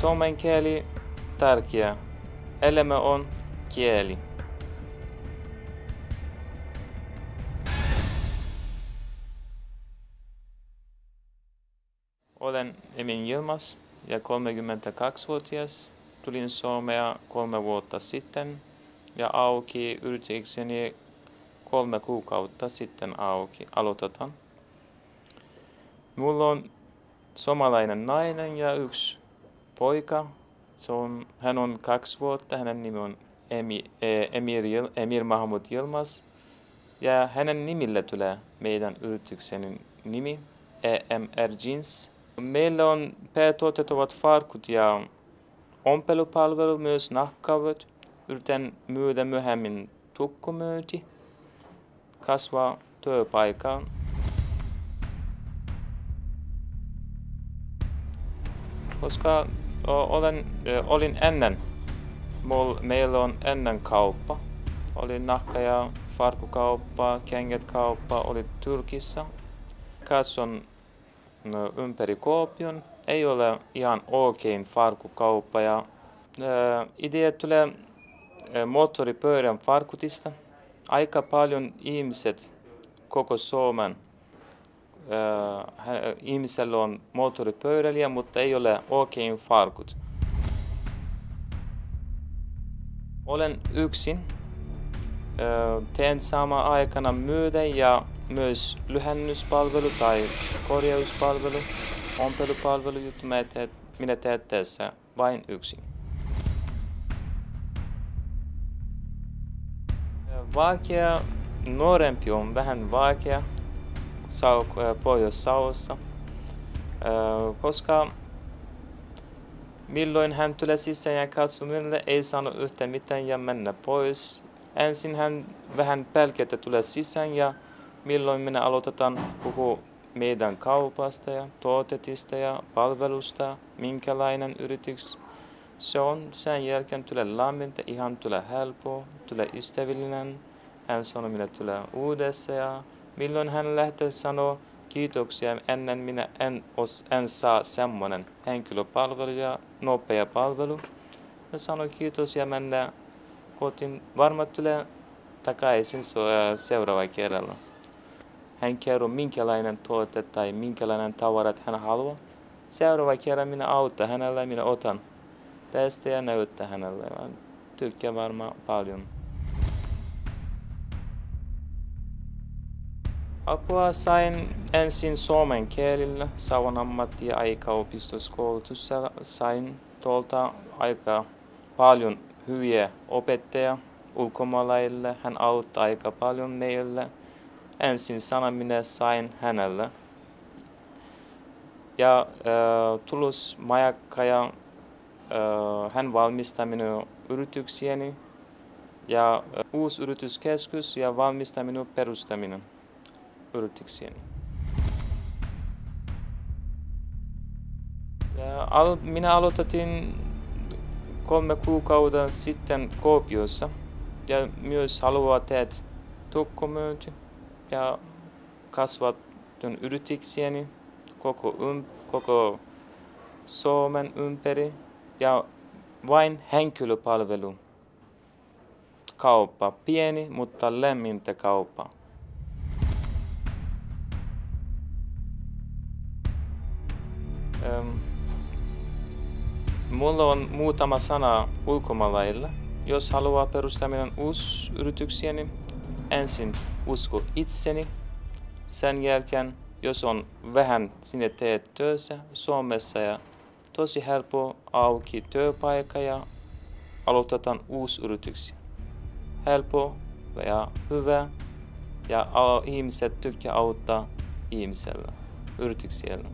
Suomen kieli tärkeä. Elämä on kieli. Olen Emin Yilmaz ja 32-vuotias. Tulin Suomea 3 vuotta sitten ja auki yritykseni 3 kuukautta sitten aloitetaan. Mulla on suomalainen nainen ja 1 poika. Hän on 2 vuotta, hänen nimi on Emir Mahmud Yilmaz. Ja hänen nimille tulee meidän yritykseni nimi, EMR Jeans. Meillä on päätuotteet ovat farkut ja ompelupalvelu, myös nahkavyöt. Yritän myydä myöhemmin tukkumyynti, kasvaa työpaikkaan. Koska olin ennen, meillä on ennen kauppa. Oli nahka- ja farkukauppa, kengätkauppa, oli Turkissa. Katson ympäri Kuopion, ei ole ihan oikein farkukauppa. Ja, idea tulee moottoripyörän farkutista. Aika paljon ihmiset koko Suomen ihmisellä on moottoripyöräilijä, mutta ei ole oikein farkut. Olen yksin. Teen sama aikana myydä ja myös lyhennyspalvelu tai korjauspalvelu, ompelupalvelu, juttu minä teen tässä vain yksin. Vaikea, nuorempi on vähän vaikea Pohjois-Savossa, koska milloin hän tulee sisään ja katsoo minulle, ei sano yhtään mitään ja mennä pois. Ensin hän vähän pelkää, että tulee sisään ja milloin minä aloitetaan puhua meidän kaupasta ja tuotteista ja palvelusta, minkälainen yritys se on. Sen jälkeen tulee lämmintä, ihan tulee helppoa, tulee ystävällinen. Hän sanoo, minä tulee uudestaan ja milloin hän lähtee sanoa kiitoksia ennen minä en saa semmoinen henkilöpalvelu ja nopea palvelu. Hän sanoo kiitos ja mennään kotiin. Varmaan tulee takaisin seuraava kerralla. Hän kertoo minkälainen tuote tai minkälainen tavarat hän haluaa. Seuraava kerran minä autan hänelle, minä otan tästä ja näyttää hänelle. Mä tykkään varmaan paljon. Apua sain ensin suomen kielillä, Savon ammatti- ja aikaopistoskoulutuksessa. Sain tuolta aika paljon hyviä opettajia ulkomaalaisille. Hän auttoi aika paljon meille. Ensin sana minä sain hänelle. Ja tulusmajakka ja hän valmistaa minun yrityksiäni. Ja uusi yrityskeskus ja valmistaa minun perustaminen yrityksiäni. Minä aloitin 3 kuukautta sitten Kuopiossa ja myös haluaa tehdä tukkumyynti ja kasvatun yrityksiäni koko Suomen ympäri ja vain henkilöpalvelu kauppa, pieni mutta lämmintä kauppa. Mulla on muutama sana ulkomaalaisille. Jos haluaa perustaa minun uusi yrityksiäni, ensin usko itseni. Sen jälkeen, jos on vähän sinne teet työssä Suomessa ja tosi helppo auki työpaikka ja aloitetaan uusi yrityksiä. Helppo ja hyvä ja ihmiset tykkää auttaa ihmisellä, yrityksellä.